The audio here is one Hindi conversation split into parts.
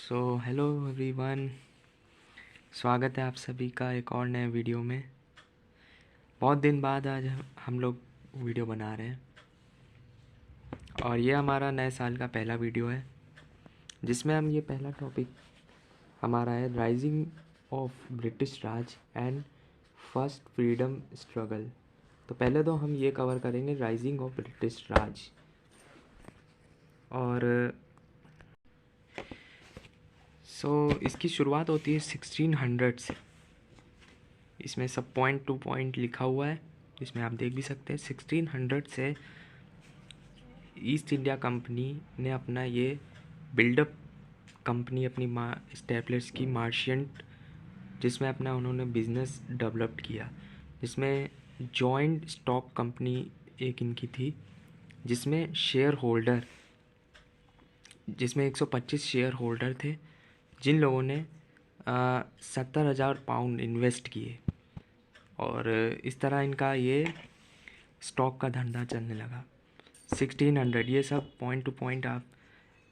Hello everyone. स्वागत है आप सभी का एक और नए वीडियो में। बहुत दिन बाद आज हम लोग वीडियो बना रहे हैं और ये हमारा नए साल का पहला वीडियो है जिसमें हम ये पहला टॉपिक हमारा है rising of British Raj and first freedom struggle. तो पहले तो हम ये कवर करेंगे राइजिंग ऑफ ब्रिटिश राज। और इसकी शुरुआत होती है 1600 से। इसमें सब पॉइंट टू पॉइंट लिखा हुआ है, इसमें आप देख भी सकते हैं। 1600 से ईस्ट इंडिया कंपनी ने अपना ये बिल्डअप कंपनी अपनी इस्टेब्लिश की मार्शेंट, जिसमें अपना उन्होंने बिज़नेस डेवलप किया, जिसमें जॉइंट स्टॉक कंपनी एक इनकी थी, जिसमें शेयर होल्डर जिसमें 125 शेयर होल्डर थे, जिन लोगों ने 70,000 पाउंड इन्वेस्ट किए। और इस तरह इनका ये स्टॉक का धंधा चलने लगा। 1600 ये सब पॉइंट टू पॉइंट आप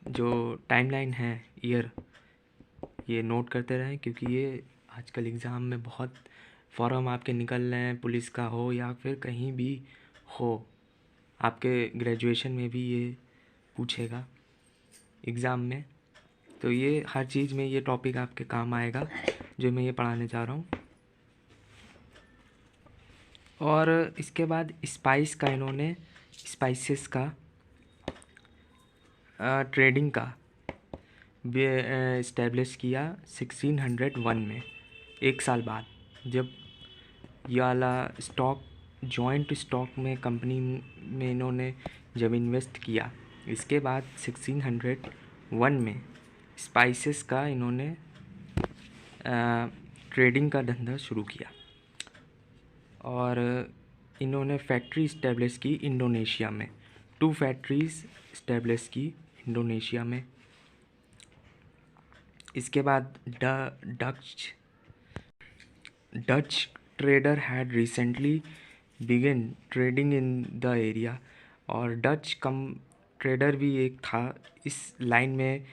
जो टाइमलाइन है ईयर ये नोट करते रहें, क्योंकि ये आजकल एग्ज़ाम में बहुत फॉर्म आपके निकल रहे हैं, पुलिस का हो या फिर कहीं भी हो, आपके ग्रेजुएशन में भी ये पूछेगा एग्ज़ाम में। तो ये हर चीज़ में ये टॉपिक आपके काम आएगा जो मैं ये पढ़ाने जा रहा हूँ। और इसके बाद स्पाइस का इन्होंने स्पाइसेस का ट्रेडिंग का इस्टेब्लिश किया 1601 में, एक साल बाद, जब ये वाला स्टॉक जॉइंट स्टॉक में कंपनी में इन्होंने जब इन्वेस्ट किया। इसके बाद 1601 में स्पाइसेस का इन्होंने ट्रेडिंग का धंधा शुरू किया और इन्होंने फैक्ट्री इस्टेब्लिश की इंडोनेशिया में। 2 फैक्ट्रीज इस्टेब्लिश की इंडोनेशिया में। इसके बाद Dutch trader had recently began trading in the area. और डच कम ट्रेडर भी एक था इस लाइन में,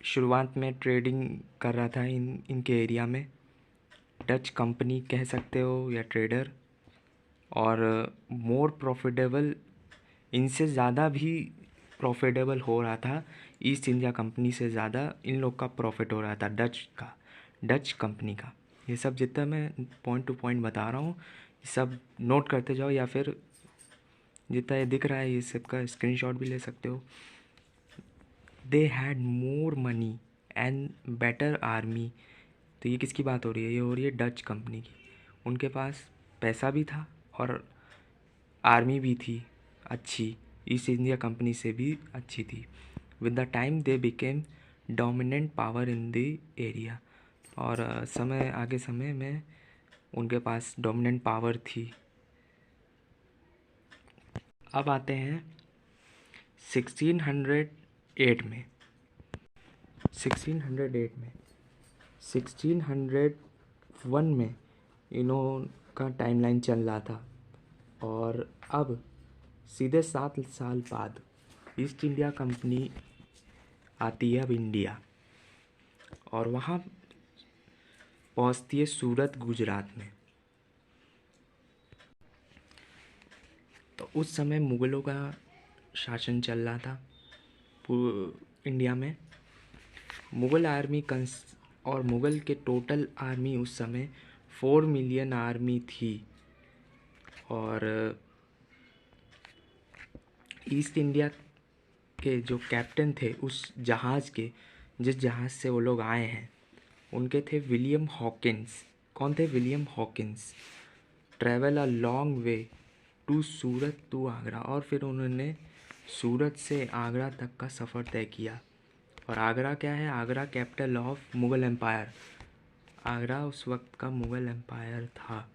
शुरुआत में ट्रेडिंग कर रहा था इनके एरिया में। डच कंपनी कह सकते हो या ट्रेडर। और मोर प्रॉफिटेबल, इनसे ज़्यादा भी प्रॉफिटेबल हो रहा था, ईस्ट इंडिया कंपनी से ज़्यादा इन लोग का प्रॉफिट हो रहा था, डच कंपनी का। ये सब जितना मैं पॉइंट टू पॉइंट बता रहा हूँ सब नोट करते जाओ, या फिर जितना ये दिख रहा है ये सब का स्क्रीनशॉट भी ले सकते हो। They had more money and better army. तो ये किसकी बात हो रही है? ये हो रही है डच कंपनी की। उनके पास पैसा भी था और आर्मी भी थी अच्छी, ईस्ट इंडिया कंपनी से भी अच्छी थी। With the time they became dominant power in the area. और समय में उनके पास डोमिनेंट पावर थी। अब आते हैं 1608 में। 1601 में का टाइमलाइन चल रहा था। और अब सीधे 7 साल बाद ईस्ट इंडिया कंपनी आती है अब इंडिया, और वहाँ पहुँचती है सूरत, गुजरात में। तो उस समय मुग़लों का शासन चल रहा था इंडिया में। मुग़ल आर्मी और मुग़ल के टोटल आर्मी उस समय 4 मिलियन आर्मी थी। और ईस्ट इंडिया के जो कैप्टन थे उस जहाज़ के, जिस जहाज़ से वो लोग आए हैं, उनके थे विलियम हॉकिंस। कौन थे? William Hawkins. Travel a long way to Surat to Agra. और फिर उन्होंने सूरत से आगरा तक का सफ़र तय किया। और आगरा क्या है? Agra capital of Mughal empire. Agra उस वक्त का मुग़ल एम्पायर था,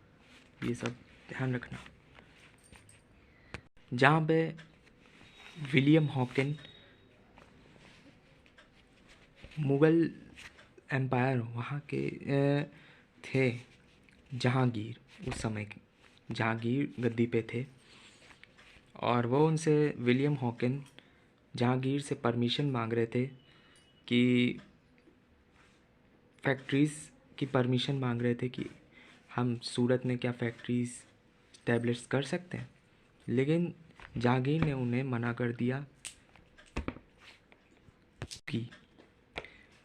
ये सब ध्यान रखना। जहाँ पे विलियम हॉकिन मुग़ल एम्पायर, वहाँ के थे जहांगीर, उस समय के जहांगीर गद्दी पे थे। और वो उनसे विलियम हॉकिन जहांगीर से परमिशन मांग रहे थे कि फैक्ट्रीज़ की परमिशन मांग रहे थे कि हम सूरत में क्या फैक्ट्रीज़ इस्टेब्लिश कर सकते हैं, लेकिन जहांगीर ने उन्हें मना कर दिया कि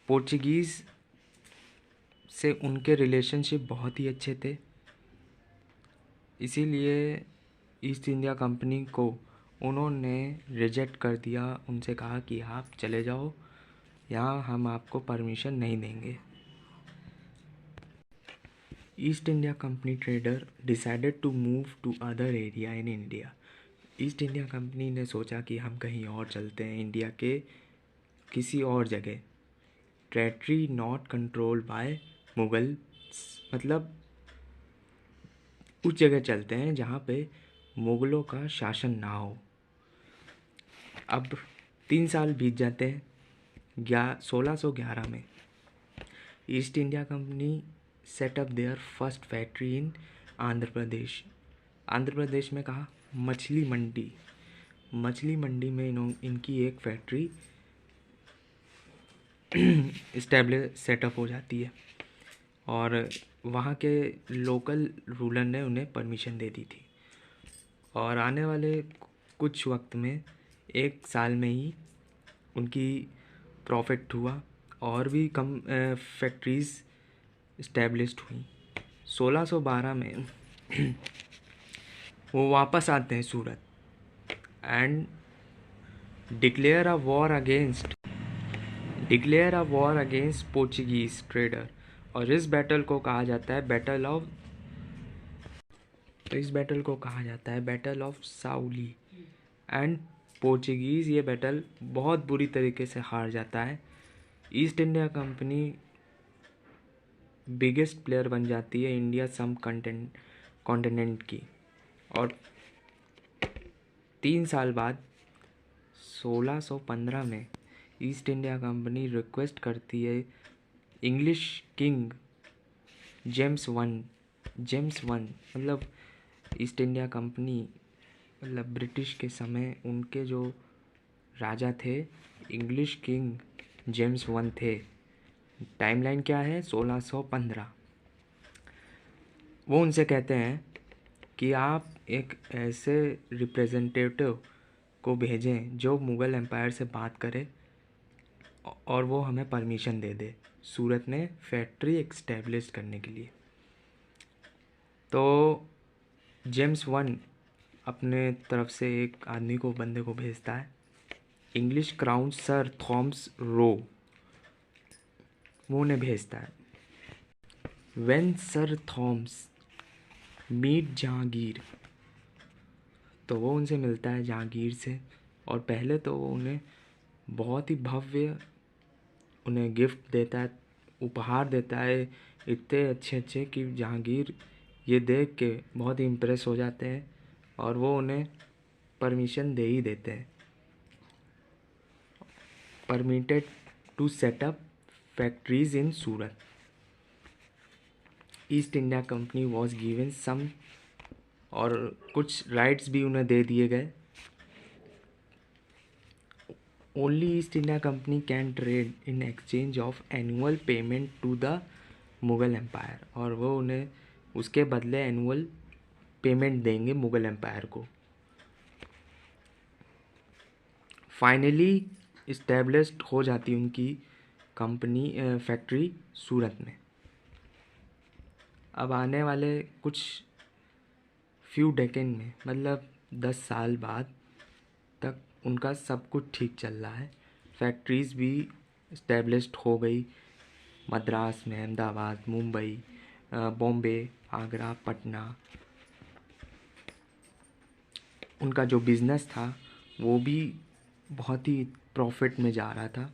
पोर्चुगीज़ से उनके रिलेशनशिप बहुत ही अच्छे थे, इसीलिए ईस्ट इंडिया कंपनी को उन्होंने रिजेक्ट कर दिया। उनसे कहा कि आप चले जाओ, यहाँ हम आपको परमिशन नहीं देंगे। East India Company trader decided to move to other area in India. East India Company ने सोचा कि हम कहीं और चलते हैं, इंडिया के किसी और जगह। Territory not controlled by Mughal, मतलब उस जगह चलते हैं जहाँ पे मुग़लों का शासन ना हो। अब 3 साल बीत जाते हैं। 1611 में East India Company set up there first factory in Andhra Pradesh. Andhra Pradesh में कहा मछली मंडी में इनकी एक फैक्ट्री इस्टेब्लिश सेटअप हो जाती है और वहाँ के लोकल रूलर ने उन्हें परमिशन दे दी थी। और आने वाले कुछ वक्त में 1 साल में ही उनकी प्रॉफिट हुआ और भी कम फैक्ट्रीज़ इस्टेब्लिश्ड हुई। 1612 में वो वापस आते हैं Surat and declare a war against Portuguese trader. और इस बैटल को कहा जाता है battle of Swally. And Portuguese ये बैटल बहुत बुरी तरीके से हार जाता है। East India Company biggest player बन जाती है इंडिया सम कॉन्टिनेंट की। और 3 साल बाद 1615 में ईस्ट इंडिया कंपनी रिक्वेस्ट करती है इंग्लिश किंग जेम्स वन, मतलब ईस्ट इंडिया कंपनी, मतलब ब्रिटिश के समय उनके जो राजा थे इंग्लिश किंग जेम्स वन थे। टाइमलाइन क्या है? 1615। वो उनसे कहते हैं कि आप एक ऐसे रिप्रेजेंटेटिव को भेजें जो मुग़ल एम्पायर से बात करे और वो हमें परमिशन दे दे सूरत में फैक्ट्री एक्सटेब्लिश करने के लिए। तो जेम्स वन अपने तरफ से एक बंदे को भेजता है, English crown sir Thomas Roe, वो उन्हें भेजता है। When sir Thomas meet Jahangir, तो वो उनसे मिलता है जहांगीर से। और पहले तो वो उन्हें बहुत ही भव्य उन्हें गिफ्ट देता है, उपहार देता है इतने अच्छे कि जहांगीर ये देख के बहुत ही इम्प्रेस हो जाते हैं और वो उन्हें परमिशन दे ही देते हैं। Permitted to set up factories in Surat. East India Company was given some, और कुछ राइट्स भी उन्हें दे दिए गए। Only East India Company can trade in exchange of annual payment to the Mughal empire, और वो उन्हें उसके बदले एनुअल पेमेंट देंगे मुग़ल एम्पायर को। फाइनली इस्टेब्लिश्ड हो जाती उनकी कंपनी फैक्ट्री सूरत में। अब आने वाले कुछ फ्यू डेकेड में, मतलब 10 साल बाद तक उनका सब कुछ ठीक चल रहा है। फैक्ट्रीज़ भी इस्टेब्लिश्ड हो गई मद्रास में, अहमदाबाद, मुंबई, बॉम्बे, आगरा, पटना। उनका जो बिज़नेस था वो भी बहुत ही प्रॉफिट में जा रहा था।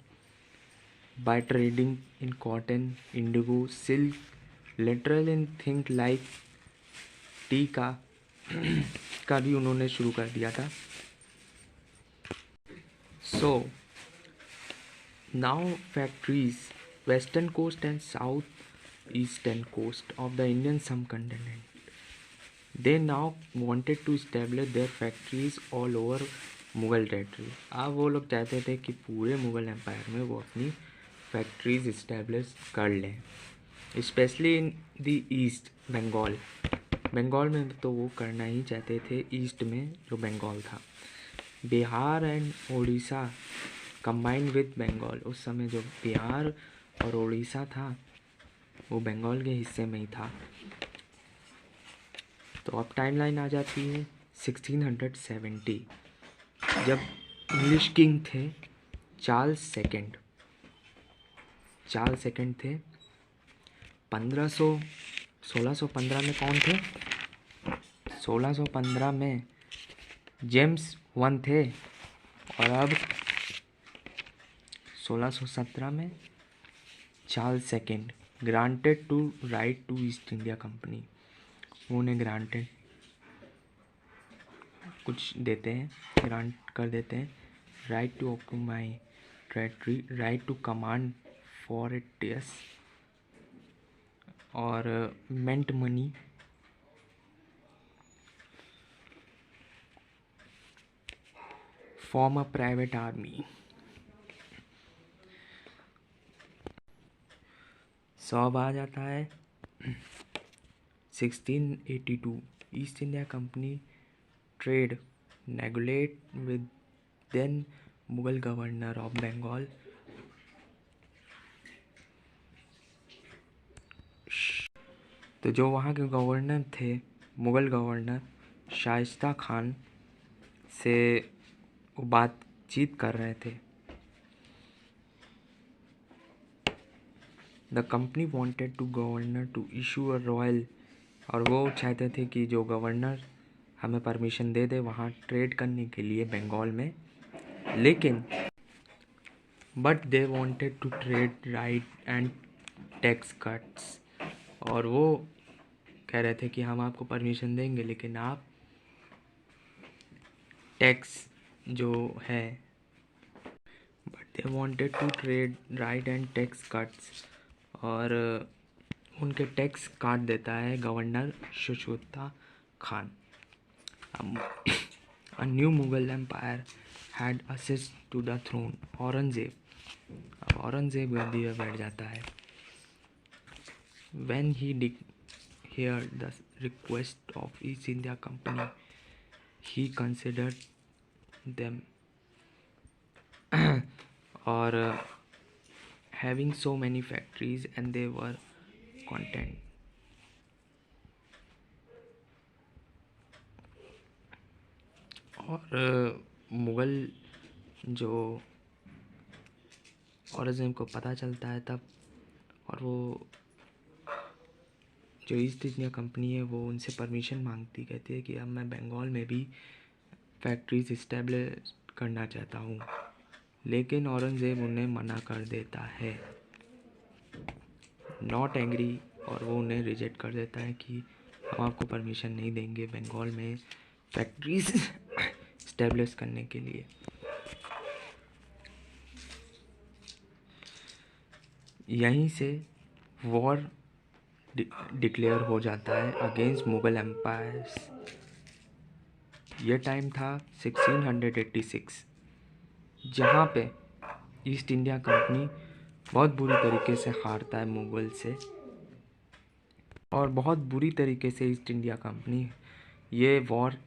By trading in cotton, indigo, silk, literal in think like tea का भी उन्होंने शुरू कर दिया था। So now factories western coast and southeastern coast of the Indian subcontinent, they now wanted to establish their factories all over Mughal territory. अब वो लोग चाहते थे कि पूरे मुग़ल एम्पायर में वो अपनी फैक्ट्रीज इस्टेब्लिश कर लें, especially in the East Bengal. Bengal में तो वो करना ही चाहते थे, ईस्ट में जो बंगाल था। Bihar and Orissa combined with Bengal, उस समय जो बिहार और उड़ीसा था वो बंगाल के हिस्से में ही था। तो अब टाइमलाइन आ जाती है 1670, जब इंग्लिश किंग थे चार्ल्स सेकंड थे। 1615 में कौन थे? 1615 में जेम्स वन थे, और अब 1617 में Charles second granted to right to East India Company. उन्हें ग्रांटेड कुछ देते हैं, ग्रांट कर देते हैं, right to occupy territory, right to command for it yes, और mint money form a private army. So अब आ जाता है 1682, East India Company trade negotiate with then Mughal governor of Bengal तो जो वहाँ के गवर्नर थे, मुगल गवर्नर शाइस्ता खान से वो बातचीत कर रहे थे। The company wanted to governor to issue a royal, और वो चाहते थे कि जो गवर्नर हमें परमिशन दे दे वहाँ ट्रेड करने के लिए बंगाल में, लेकिन but they wanted to trade right and tax cuts, और वो कह रहे थे कि हम आपको परमिशन देंगे लेकिन आप टैक्स जो है, but they wanted to trade right and tax cuts, और उनके टैक्स काट देता है governor Shaista Khan. A new Mughal empire had access to the throne. Aurangzeb, अब औरंगजेब गद्दी पर बैठ जाता है। When he heard the request of East India Company, he considered them or having so many factories and they were content. और मुग़ल जो औरंगज़ेब को पता चलता है तब, और वो जो ईस्ट इंडिया कंपनी है वो उनसे परमिशन मांगती, कहती है कि अब मैं बंगाल में भी फैक्ट्रीज इस्टेब्लिश करना चाहता हूँ, लेकिन औरंगज़ेब उन्हें मना कर देता है, नॉट एंग्री, और वो उन्हें रिजेक्ट कर देता है कि हम आपको परमिशन नहीं देंगे बंगाल में फैक्ट्रीज इस्टेब्लिश करने के लिए। यहीं से वॉर डिक्लेयर हो जाता है अगेंस्ट मुग़ल एम्पायर्स। ये टाइम था 1686, जहाँ पे ईस्ट इंडिया कंपनी बहुत बुरी तरीके से हारता है मुग़ल से, और बहुत बुरी तरीके से ईस्ट इंडिया कंपनी ये वॉर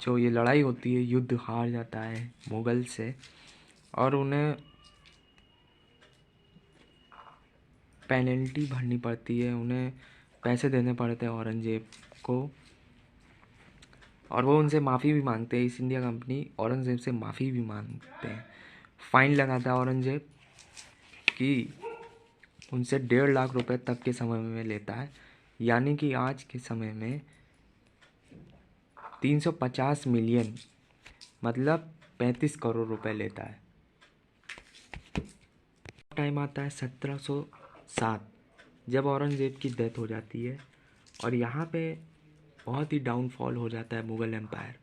जो ये लड़ाई होती है, युद्ध हार जाता है मुग़ल से, और उन्हें पेनल्टी भरनी पड़ती है, उन्हें पैसे देने पड़ते हैं औरंगज़ेब को, और वो उनसे माफ़ी भी मांगते हैं। ईस्ट इंडिया कंपनी औरंगज़ेब से माफ़ी भी मांगते हैं, फ़ाइन लगाता है औरंगज़ेब कि उनसे 1.5 लाख रुपए तक के समय में लेता है, यानी कि आज के समय में 350 मिलियन मतलब 35 करोड़ रुपए लेता है। टाइम आता है 1707, जब औरंगज़ेब की डेथ हो जाती है, और यहाँ पे बहुत ही डाउनफॉल हो जाता है मुग़ल एम्पायर,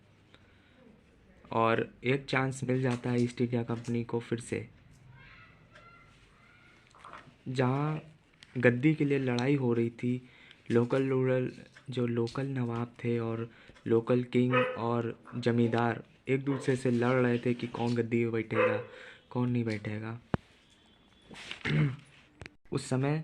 और एक चांस मिल जाता है ईस्ट इंडिया कंपनी को फिर से, जहाँ गद्दी के लिए लड़ाई हो रही थी। लोकल नवाब थे और लोकल किंग और जमींदार एक दूसरे से लड़ रहे थे कि कौन गद्दी पे बैठेगा कौन नहीं बैठेगा। उस समय